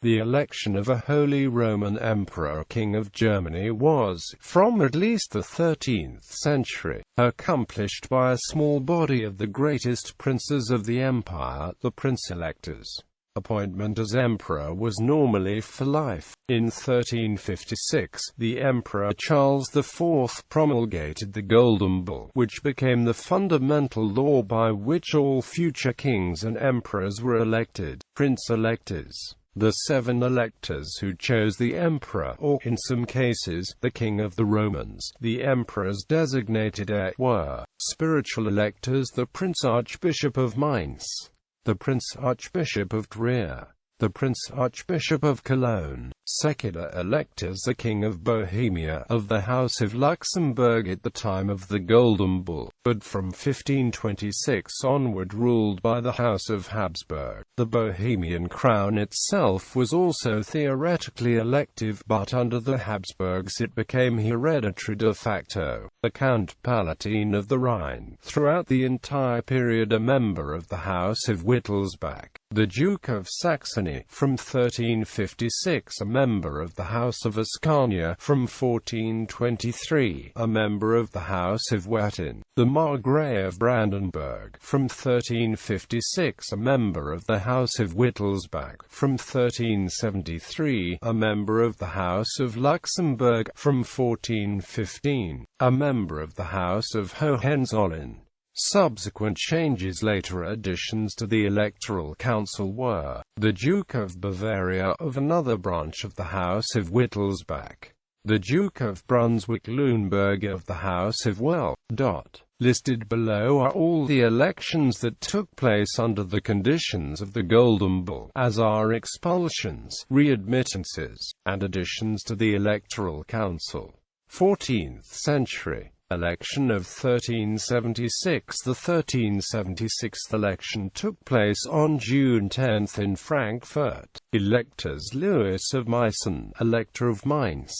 The election of a Holy Roman Emperor King of Germany was, from at least the 13th century, accomplished by a small body of the greatest princes of the empire, the Prince-electors. Appointment as emperor was normally for life. In 1356, the Emperor Charles IV promulgated the Golden Bull, which became the fundamental law by which all future kings and emperors were elected. Prince-electors. The 7 electors who chose the emperor, or, in some cases, the king of the Romans, the emperors designated were spiritual electors: the Prince-Archbishop of Mainz, the Prince-Archbishop of Trier, the Prince-Archbishop of Cologne; secular electors: the King of Bohemia, of the House of Luxembourg at the time of the Golden Bull, but from 1526 onward ruled by the House of Habsburg. The Bohemian crown itself was also theoretically elective, but under the Habsburgs it became hereditary de facto. The Count Palatine of the Rhine, throughout the entire period a member of the House of Wittelsbach. The Duke of Saxony, from 1356 a member of the House of Ascania, from 1423 a member of the House of Wettin. The Margrave of Brandenburg, from 1356 a member of the House of Wittelsbach, from 1373 a member of the House of Luxembourg, from 1415 a member of the House of Hohenzollern. Subsequent changes, later additions to the Electoral Council were the Duke of Bavaria, of another branch of the House of Wittelsbach, the Duke of Brunswick-Luneburg, of the House of Well. Listed below are all the elections that took place under the conditions of the Golden Bull, as are expulsions, readmittances, and additions to the Electoral Council. 14th century. Election of 1376. The 1376 election took place on June 10 in Frankfurt. Electors: Louis of Meissen, Elector of Mainz;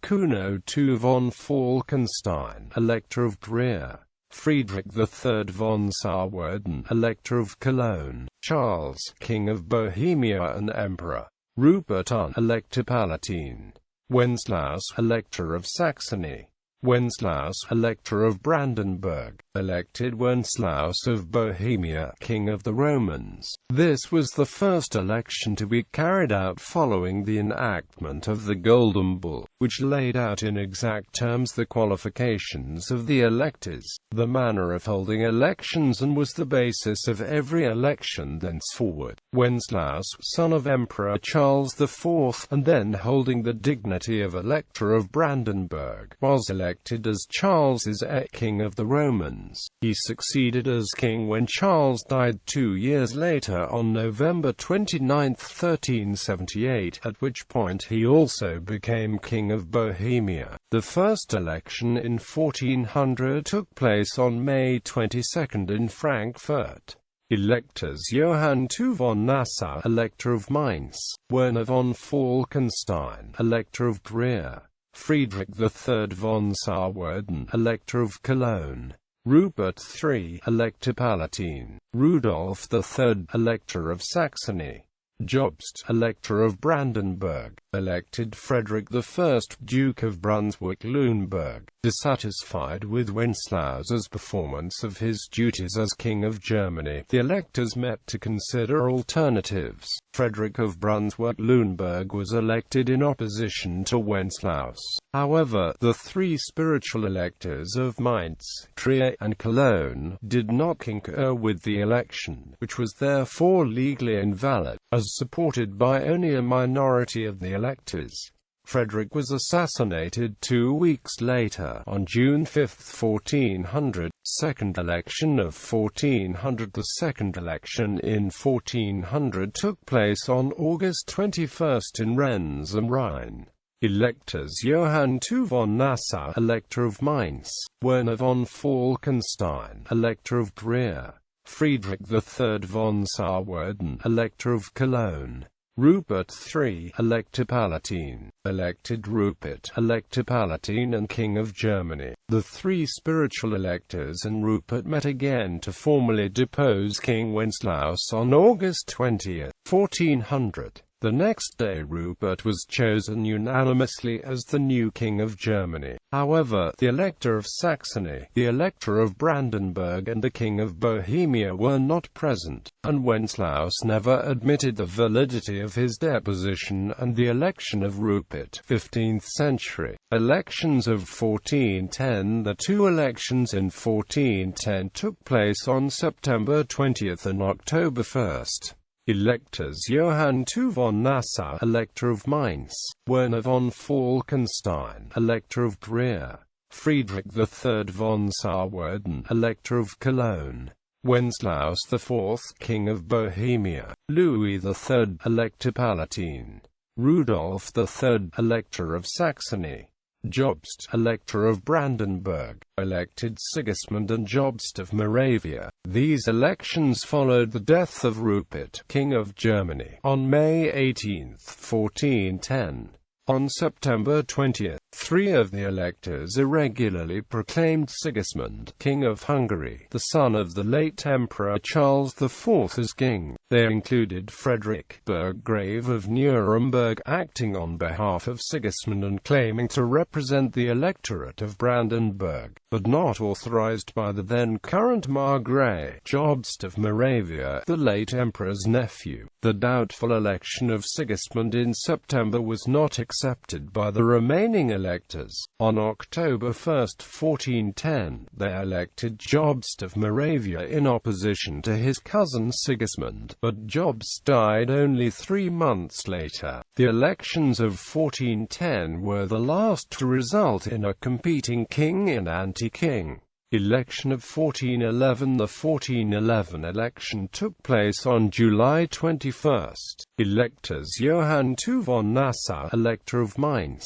Kuno II von Falkenstein, Elector of Trier; Friedrich III von Sauerwerden, Elector of Cologne; Charles, King of Bohemia and Emperor; Rupert I, Elector Palatine; Wenceslaus, Elector of Saxony; Wenceslaus, Elector of Brandenburg, elected Wenceslaus of Bohemia, King of the Romans. This was the first election to be carried out following the enactment of the Golden Bull, which laid out in exact terms the qualifications of the electors, the manner of holding elections, and was the basis of every election thenceforward. Wenceslaus, son of Emperor Charles IV, and then holding the dignity of Elector of Brandenburg, was elected as Charles's heir, King of the Romans. He succeeded as king when Charles died 2 years later on November 29, 1378, at which point he also became King of Bohemia. The first election in 1400 took place on May 22 in Frankfurt. Electors: Johann II von Nassau, Elector of Mainz; Werner von Falkenstein, Elector of Trier; Friedrich III von Sauerwerden, Elector of Cologne; Rupert III, Elector Palatine; Rudolf III, Elector of Saxony; Jobst, Elector of Brandenburg, elected Frederick I, Duke of Brunswick-Luneburg. Dissatisfied with Wenceslaus's performance of his duties as King of Germany, the electors met to consider alternatives. Frederick of Brunswick-Luneburg was elected in opposition to Wenceslaus. However, the 3 spiritual electors of Mainz, Trier, and Cologne did not concur with the election, which was therefore legally invalid, as supported by only a minority of the electors. Frederick was assassinated 2 weeks later, on June 5, 1400. Second election of 1400. The second election in 1400 took place on August 21 in Rennes am Rhine. Electors: Johann II von Nassau, Elector of Mainz; Werner von Falkenstein, Elector of Trier; Friedrich III von Sauerwerden, Elector of Cologne; Rupert III, Elector Palatine, elected Rupert, Elector Palatine and King of Germany. The 3 spiritual electors and Rupert met again to formally depose King Wenceslaus on August 20, 1400. The next day Rupert was chosen unanimously as the new king of Germany. However, the Elector of Saxony, the Elector of Brandenburg and the King of Bohemia were not present, and Wenceslaus never admitted the validity of his deposition and the election of Rupert. 15th century. Elections of 1410. The two elections in 1410 took place on September 20th and October 1st. Electors Johann II von Nassau, Elector of Mainz; Werner von Falkenstein, Elector of Trier; Friedrich III von Sauerwerden, Elector of Cologne; Wenceslaus IV, King of Bohemia; Louis III, Elector Palatine; Rudolf III, Elector of Saxony; Jobst, Elector of Brandenburg, elected Sigismund and Jobst of Moravia. These elections followed the death of Rupert, King of Germany, on May 18, 1410. On September 20, three of the electors irregularly proclaimed Sigismund, King of Hungary, the son of the late Emperor Charles IV, as king. They included Frederick, Burgrave of Nuremberg, acting on behalf of Sigismund and claiming to represent the Electorate of Brandenburg, but not authorized by the then-current Margrave; Jobst of Moravia, the late emperor's nephew. The doubtful election of Sigismund in September was not accepted by the remaining electors. On October 1, 1410, they elected Jobst of Moravia in opposition to his cousin Sigismund, but Jobst died only 3 months later. The elections of 1410 were the last to result in a competing king and anti-king. Election of 1411. The 1411 election took place on July 21. Electors Johann II von Nassau, Elector of Mainz;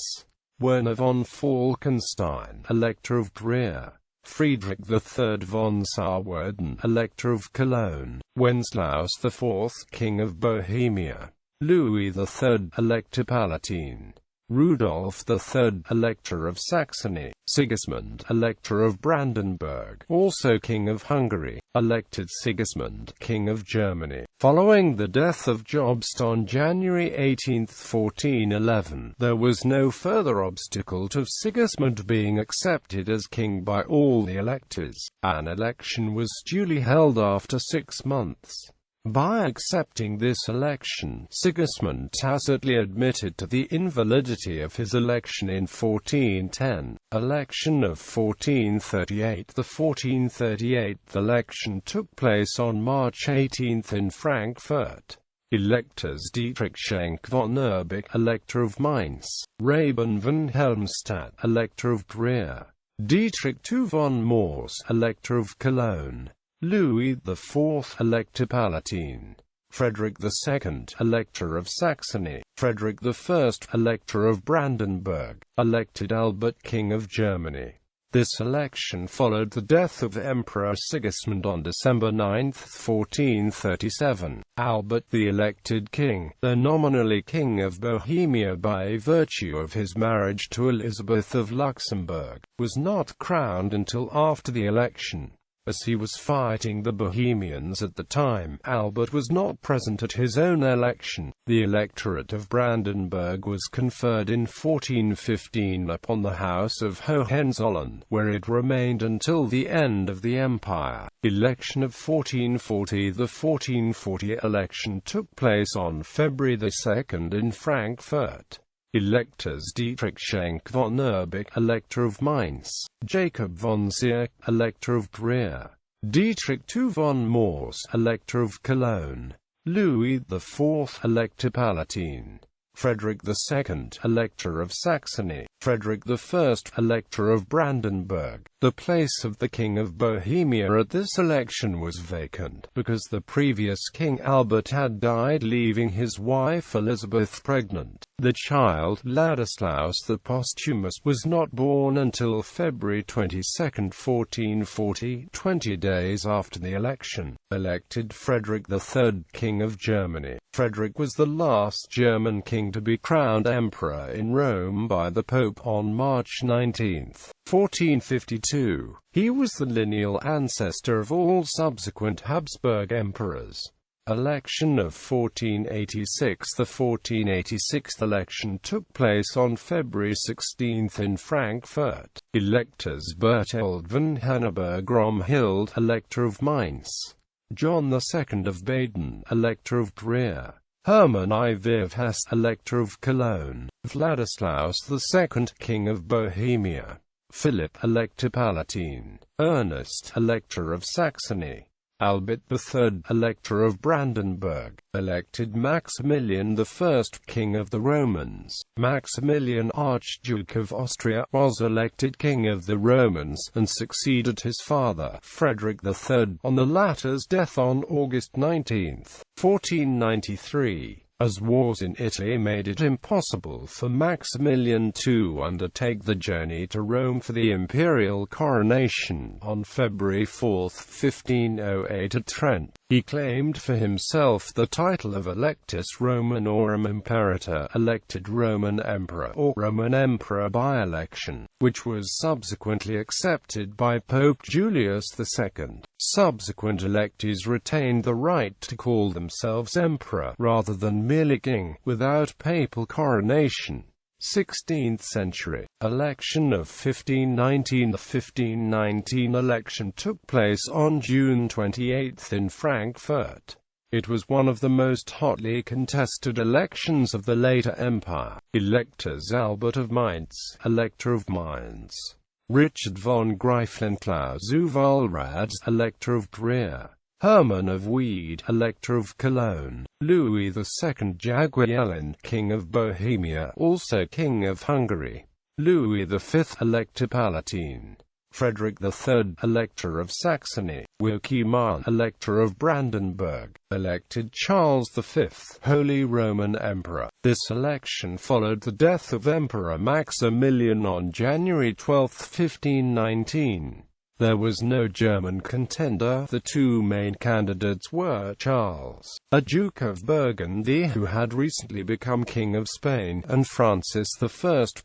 Werner von Falkenstein, Elector of Trier; Friedrich III von Sauerwerden, Elector of Cologne; Wenceslaus IV, King of Bohemia; Louis III, Elector Palatine; Rudolf III, Elector of Saxony; Sigismund, Elector of Brandenburg, also King of Hungary, elected Sigismund, King of Germany. Following the death of Jobst on January 18, 1411, there was no further obstacle to Sigismund being accepted as king by all the electors. An election was duly held after 6 months. By accepting this election, Sigismund tacitly admitted to the invalidity of his election in 1410. Election of 1438. The 1438 election took place on March 18 in Frankfurt. Electors Dietrich Schenk von Erbeck, Elector of Mainz; Raben von Helmstadt, Elector of Trier; Dietrich II von Mors, Elector of Cologne; Louis IV, Elector Palatine; Frederick II, Elector of Saxony; Frederick I, Elector of Brandenburg, elected Albert, King of Germany. This election followed the death of Emperor Sigismund on December 9, 1437. Albert, the elected king, though nominally King of Bohemia by virtue of his marriage to Elizabeth of Luxembourg, was not crowned until after the election. As he was fighting the Bohemians at the time, Albert was not present at his own election. The Electorate of Brandenburg was conferred in 1415 upon the House of Hohenzollern, where it remained until the end of the empire. Election of 1440. The 1440 election took place on February 2 in Frankfurt. Electors Dietrich Schenk von Erbeck, Elector of Mainz; Jacob von Zierk, Elector of Trier; Dietrich II von Mors, Elector of Cologne; Louis IV, Elector Palatine; Frederick II, Elector of Saxony; Frederick I, Elector of Brandenburg. The place of the King of Bohemia at this election was vacant, because the previous King Albert had died, leaving his wife Elizabeth pregnant. The child, Ladislaus the Posthumous, was not born until February 22, 1440, 20 days after the election. Elected Frederick III, King of Germany. Frederick was the last German king to be crowned emperor in Rome by the Pope on March 19, 1452. He was the lineal ancestor of all subsequent Habsburg emperors. Election of 1486. The 1486 election took place on February 16 in Frankfurt. Electors: Berthold von Henneberg-Romhild, Elector of Mainz; John II of Baden, Elector of Trier; Hermann IV of Hesse, Elector of Cologne; Vladislaus II, King of Bohemia; Philip, Elector Palatine; Ernest, Elector of Saxony; Albert III, Elector of Brandenburg, elected Maximilian I, King of the Romans. Maximilian, Archduke of Austria, was elected King of the Romans, and succeeded his father, Frederick III, on the latter's death on August 19, 1493. As wars in Italy made it impossible for Maximilian to undertake the journey to Rome for the imperial coronation, on February 4, 1508 at Trent, he claimed for himself the title of Electus Romanorum Imperator, elected Roman Emperor, or Roman Emperor by election, which was subsequently accepted by Pope Julius II. Subsequent electees retained the right to call themselves emperor, rather than merely king, without papal coronation. 16th century. Election of 1519. The 1519 election took place on June 28 in Frankfurt. It was one of the most hotly contested elections of the later empire. Electors: Albert of Mainz, Elector of Mainz; Richard von Greifenklaus zu Walrath, Elector of Trier; Hermann of Wied, Elector of Cologne; Louis II Jagiellon, King of Bohemia, also King of Hungary; Louis V, Elector Palatine; Frederick III, Elector of Saxony; Wilhelm, Elector of Brandenburg, elected Charles V, Holy Roman Emperor. This election followed the death of Emperor Maximilian on January 12, 1519. There was no German contender. The two main candidates were Charles, a Duke of Burgundy who had recently become King of Spain, and Francis I,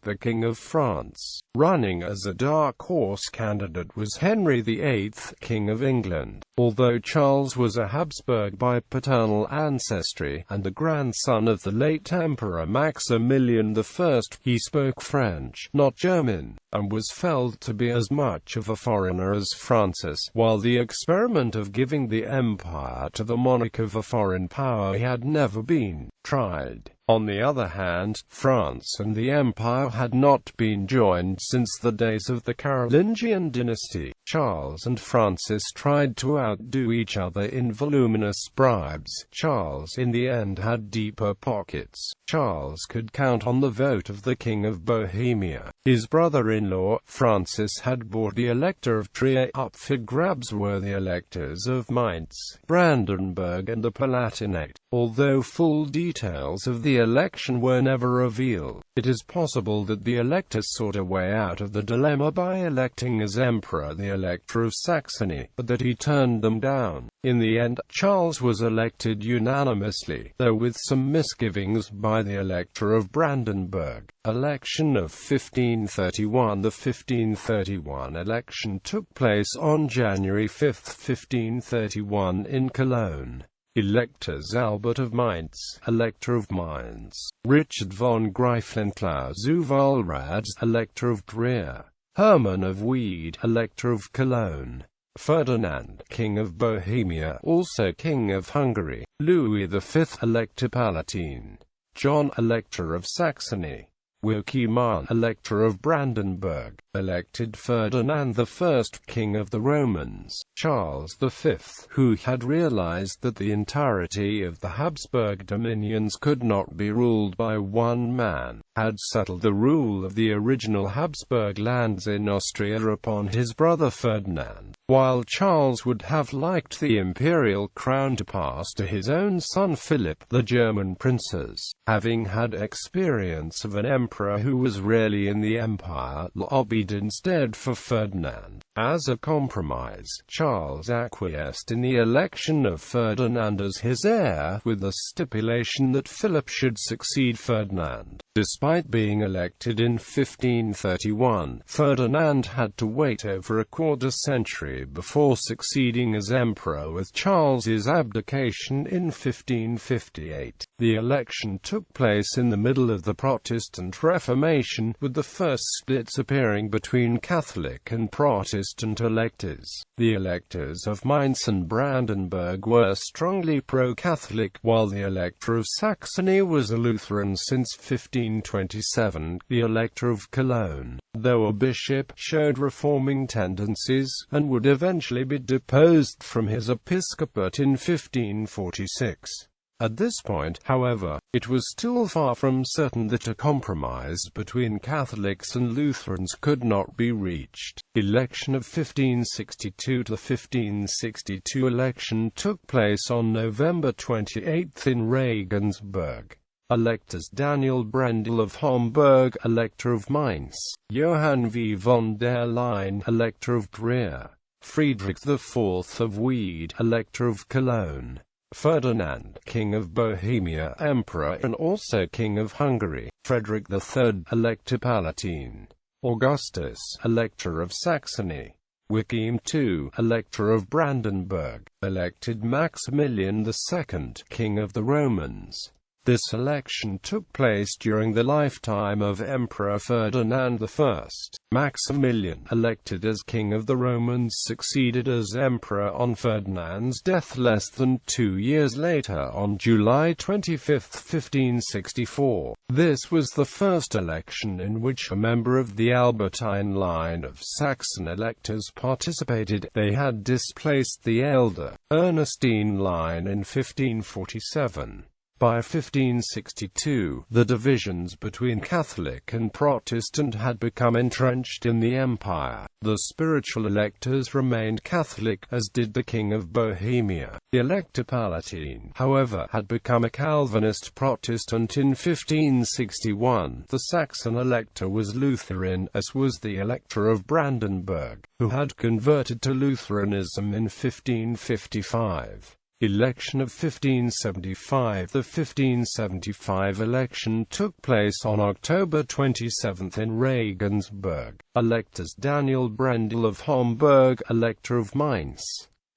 the King of France. Running as a dark horse candidate was Henry VIII, King of England. Although Charles was a Habsburg by paternal ancestry, and the grandson of the late Emperor Maximilian I, he spoke French, not German, and was felt to be as much of a foreigner as Francis, while the experiment of giving the empire to the monarch of a foreign power had never been tried. On the other hand, France and the empire had not been joined since the days of the Carolingian dynasty. Charles and Francis tried to outdo each other in voluminous bribes. Charles in the end had deeper pockets. Charles could count on the vote of the King of Bohemia. His brother-in-law, Francis, had bought the Elector of Trier up for grabs were the electors of Mainz, Brandenburg and the Palatinate. Although full details of the election were never revealed, it is possible that the electors sought a way out of the dilemma by electing as emperor the Elector of Saxony, but that he turned them down. In the end, Charles was elected unanimously, though with some misgivings, by the Elector of Brandenburg. Election of 1531. The 1531 election took place on January 5, 1531 in Cologne. Electors: Albert of Mainz, Elector of Mainz; Richard von Greifenklaus zu Walrath, Elector of Trier; Hermann of Wied, Elector of Cologne; Ferdinand, King of Bohemia, also King of Hungary; Louis V, Elector Palatine; John, Elector of Saxony; Wilhelm, Elector of Brandenburg, elected Ferdinand I, King of the Romans. Charles V, who had realized that the entirety of the Habsburg dominions could not be ruled by one man, had settled the rule of the original Habsburg lands in Austria upon his brother Ferdinand. While Charles would have liked the imperial crown to pass to his own son Philip, the German princes, having had experience of an emperor who was rarely in the empire, lobbied instead for Ferdinand. As a compromise, Charles acquiesced in the election of Ferdinand as his heir, with the stipulation that Philip should succeed Ferdinand. Despite being elected in 1531, Ferdinand had to wait over a quarter century Hungary before succeeding as emperor with Charles's abdication in 1558. The election took place in the middle of the Protestant Reformation, with the first splits appearing between Catholic and Protestant electors. The electors of Mainz and Brandenburg were strongly pro-Catholic, while the Elector of Saxony was a Lutheran since 1527. The Elector of Cologne, though a bishop, showed reforming tendencies, and would eventually be deposed from his episcopate in 1546. At this point, however, it was still far from certain that a compromise between Catholics and Lutherans could not be reached. Election of 1562. The 1562 election took place on November 28 in Regensburg. Electors Daniel Brendel of Homburg, Elector of Mainz; Johann V. von der Leyen, Elector of Trier; Friedrich IV of Wied, Elector of Cologne; Ferdinand, King of Bohemia, Emperor and also King of Hungary; Frederick III, Elector Palatine; Augustus, Elector of Saxony; Wilhelm II, Elector of Brandenburg; elected Maximilian II, King of the Romans. This election took place during the lifetime of Emperor Ferdinand I. Maximilian, elected as King of the Romans, succeeded as Emperor on Ferdinand's death less than 2 years later on July 25, 1564. This was the first election in which a member of the Albertine line of Saxon electors participated. They had displaced the elder, Ernestine line in 1547. By 1562, the divisions between Catholic and Protestant had become entrenched in the empire. The spiritual electors remained Catholic, as did the King of Bohemia. The Elector Palatine, however, had become a Calvinist Protestant in 1561. The Saxon elector was Lutheran, as was the Elector of Brandenburg, who had converted to Lutheranism in 1555. Election of 1575. The 1575 election took place on October 27 in Regensburg. Electors Daniel Brendel of Homburg, Elector of Mainz;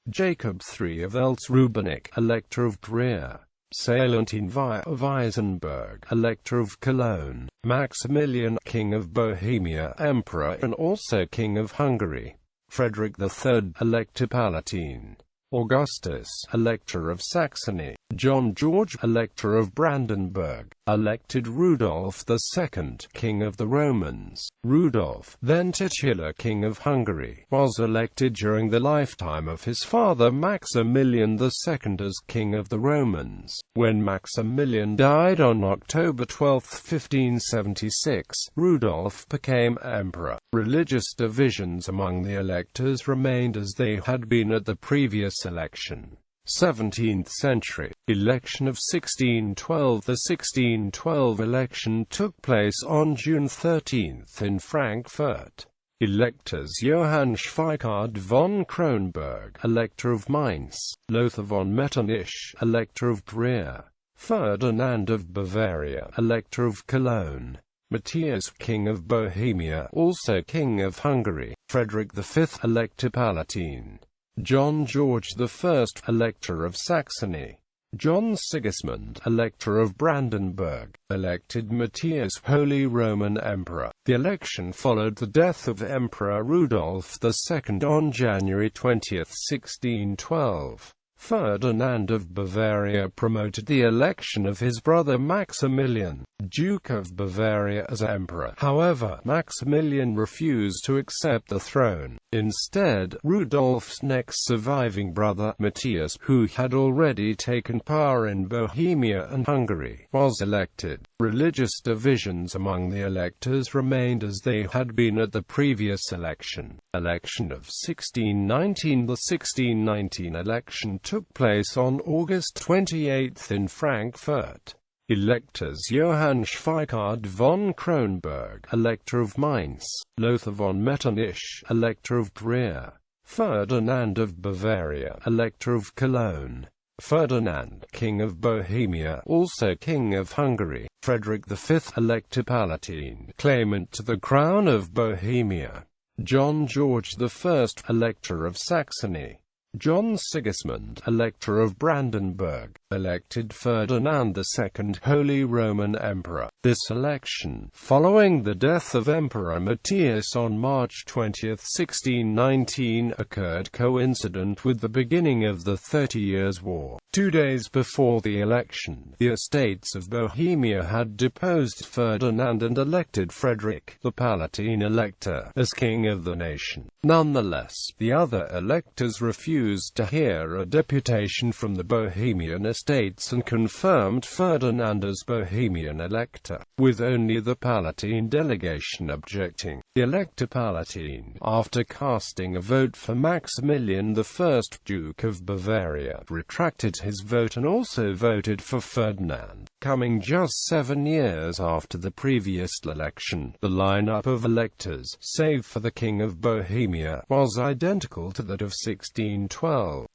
Jacob III of Eltz-Rübenich, Elector of Trier; Valentin V of Eisenberg, Elector of Cologne; Maximilian, King of Bohemia, Emperor and also King of Hungary; Frederick III, Elector Palatine; Augustus, Elector of Saxony; John George, Elector of Brandenburg, elected Rudolph II, King of the Romans. Rudolph, then titular King of Hungary, was elected during the lifetime of his father Maximilian II as King of the Romans. When Maximilian died on October 12, 1576, Rudolph became emperor. Religious divisions among the electors remained as they had been at the previous election. 17th century. Election of 1612. The 1612 election took place on June 13 in Frankfurt. Electors Johann Schweikard von Kronberg, Elector of Mainz; Lothar von Metternich, Elector of Trier; Ferdinand of Bavaria, Elector of Cologne; Matthias, King of Bohemia, also King of Hungary; Frederick V, Elector Palatine; John George I, Elector of Saxony; John Sigismund, Elector of Brandenburg, elected Matthias, Holy Roman Emperor. The election followed the death of Emperor Rudolph II on January 20, 1612. Ferdinand of Bavaria promoted the election of his brother Maximilian, Duke of Bavaria, as emperor. However, Maximilian refused to accept the throne. Instead, Rudolph's next surviving brother, Matthias, who had already taken power in Bohemia and Hungary, was elected. Religious divisions among the electors remained as they had been at the previous election. Election of 1619. The 1619 election took place on August 28 in Frankfurt. Electors Johann Schweikard von Kronberg, Elector of Mainz; Lothar von Metternich, Elector of Trier; Ferdinand of Bavaria, Elector of Cologne; Ferdinand, King of Bohemia, also King of Hungary; Frederick V, Elector Palatine, claimant to the crown of Bohemia; John George I, Elector of Saxony. John Sigismund, Elector of Brandenburg, elected Ferdinand II Holy Roman Emperor. This election, following the death of Emperor Matthias on March 20, 1619, occurred coincident with the beginning of the 30 Years' War. 2 days before the election, the Estates of Bohemia had deposed Ferdinand and elected Frederick, the Palatine Elector, as king of the nation. Nonetheless, the other electors refused to hear a deputation from the Bohemian Estates and confirmed Ferdinand as Bohemian Elector, with only the Palatine delegation objecting. The Elector Palatine, after casting a vote for Maximilian I, Duke of Bavaria, retracted his vote and also voted for Ferdinand. Coming just 7 years after the previous election, the lineup of electors, save for the King of Bohemia, was identical to that of 1612,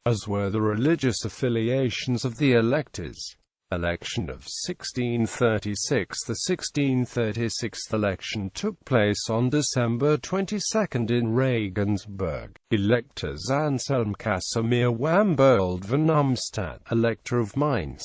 as were the religious affiliations of the electors. Election of 1636. The 1636 election took place on December 22 in Regensburg. Electors Anselm Casimir Wambold von Umstadt, Elector of Mainz;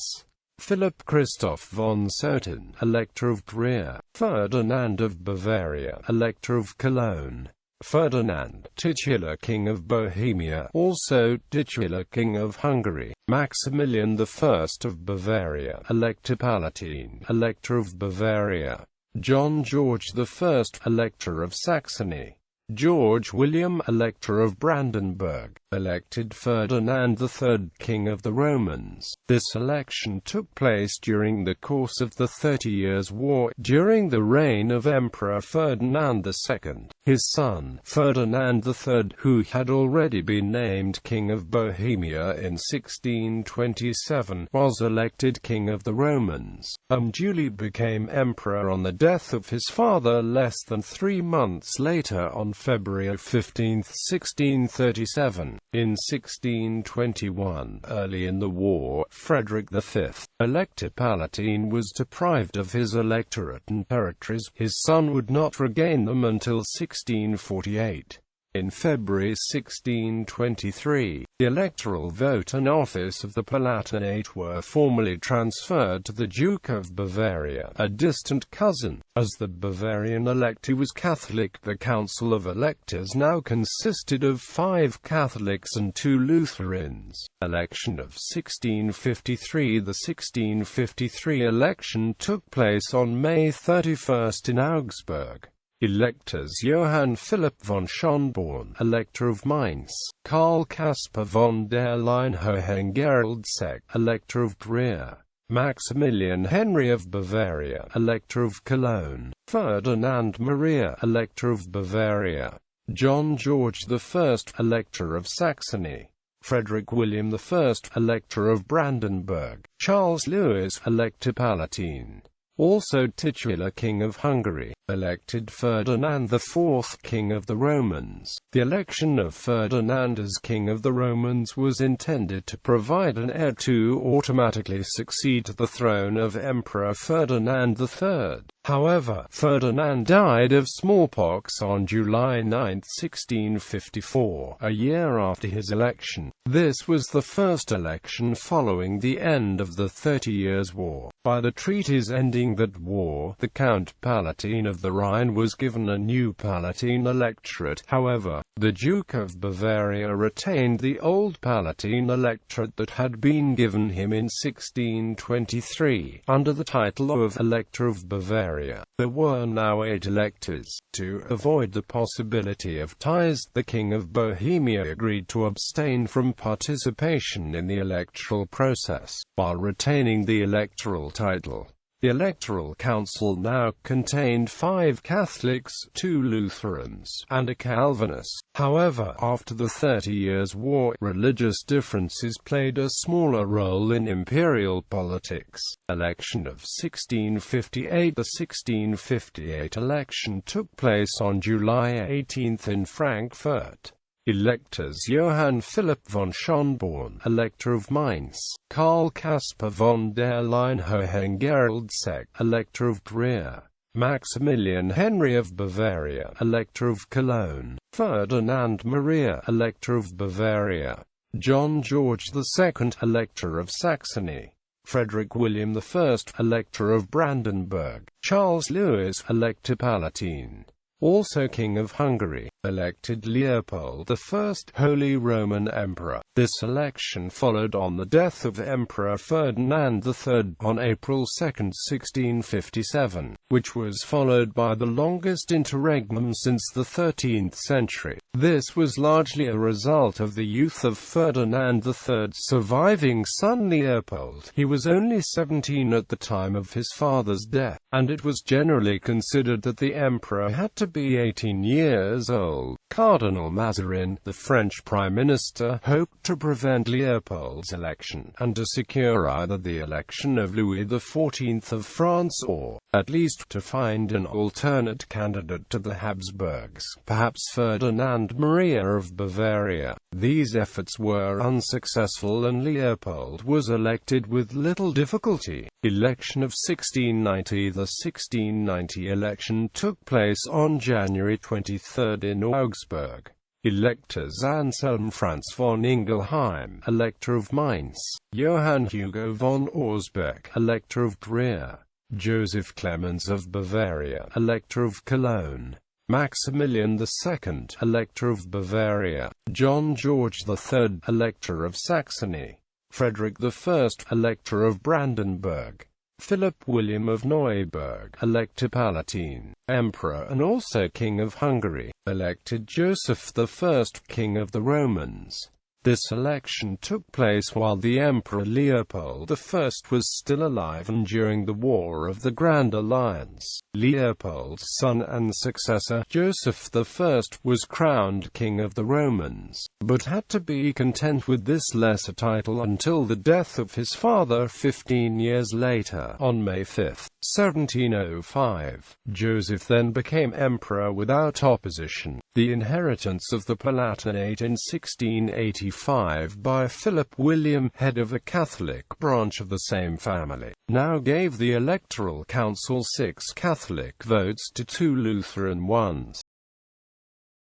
Philipp Christoph von Soeten, Elector of Trier; Ferdinand of Bavaria, Elector of Cologne; Ferdinand, titular King of Bohemia, also titular King of Hungary; Maximilian I of Bavaria, Elector Palatine, Elector of Bavaria; John George I, Elector of Saxony; George William, Elector of Brandenburg, elected Ferdinand III, King of the Romans. This election took place during the course of the 30 Years' War, during the reign of Emperor Ferdinand II. His son, Ferdinand III, who had already been named King of Bohemia in 1627, was elected King of the Romans, and duly became emperor on the death of his father less than 3 months later on February 15, 1637. In 1621, early in the war, Frederick V, Elector Palatine, was deprived of his electorate and territories. His son would not regain them until 1648. In February 1623, the electoral vote and office of the Palatinate were formally transferred to the Duke of Bavaria, a distant cousin. As the Bavarian elector was Catholic, the Council of Electors now consisted of 5 Catholics and 2 Lutherans. Election of 1653. The 1653 election took place on May 31 in Augsburg. Electors Johann Philipp von Schönborn, Elector of Mainz; Karl Caspar von der Leyen-Hohengerald-Seck, Elector of Trier; Maximilian Henry of Bavaria, Elector of Cologne; Ferdinand Maria, Elector of Bavaria; John George I, Elector of Saxony; Frederick William I, Elector of Brandenburg; Charles Louis, Elector Palatine, also titular King of Hungary, elected Ferdinand IV, King of the Romans. The election of Ferdinand as King of the Romans was intended to provide an heir to automatically succeed to the throne of Emperor Ferdinand III. However, Ferdinand died of smallpox on July 9, 1654, a year after his election. This was the first election following the end of the 30 Years' War. By the treaties ending that war, the Count Palatine of the Rhine was given a new Palatine electorate. However, the Duke of Bavaria retained the old Palatine electorate that had been given him in 1623, under the title of Elector of Bavaria. There were now 8 electors. To avoid the possibility of ties, the King of Bohemia agreed to abstain from participation in the electoral process, while retaining the electoral title. The Electoral Council now contained 5 Catholics, 2 Lutherans, and a Calvinist. However, after the 30 Years' War, religious differences played a smaller role in imperial politics. Election of 1658. The 1658 election took place on July 18 in Frankfurt. Electors Johann Philipp von Schönborn, Elector of Mainz; Karl Caspar von der Leyen-Hohengerald-Seck, Elector of Trier; Maximilian Henry of Bavaria, Elector of Cologne; Ferdinand Maria, Elector of Bavaria; John George II, Elector of Saxony; Frederick William I, Elector of Brandenburg; Charles Louis, Elector Palatine, also King of Hungary, elected Leopold I, Holy Roman Emperor. This election followed on the death of Emperor Ferdinand III on April 2, 1657, which was followed by the longest interregnum since the 13th century. This was largely a result of the youth of Ferdinand III's surviving son Leopold. He was only 17 at the time of his father's death, and it was generally considered that the emperor had to be 18 years old. Cardinal Mazarin, the French Prime Minister, hoped to prevent Leopold's election, and to secure either the election of Louis XIV of France or, at least, to find an alternate candidate to the Habsburgs, perhaps Ferdinand Maria of Bavaria. These efforts were unsuccessful and Leopold was elected with little difficulty. Election of 1690. The 1690 election took place on January 23 in Augsburg. Electors: Anselm Franz von Ingelheim, Elector of Mainz; Johann Hugo von Auersperg, Elector of Trier; Joseph Clemens of Bavaria, Elector of Cologne; Maximilian II, Elector of Bavaria; John George III, Elector of Saxony; Frederick I, Elector of Brandenburg; Philip William of Neuburg, Elector Palatine, Emperor and also King of Hungary, elected Joseph I, King of the Romans. This election took place while the Emperor Leopold I was still alive and during the War of the Grand Alliance. Leopold's son and successor, Joseph I, was crowned King of the Romans, but had to be content with this lesser title until the death of his father 15 years later, on May 5, 1705. Joseph then became emperor without opposition. The inheritance of the Palatinate in 1685 by Philip William, head of a Catholic branch of the same family, now gave the Electoral Council 6 Catholic votes to 2 Lutheran ones.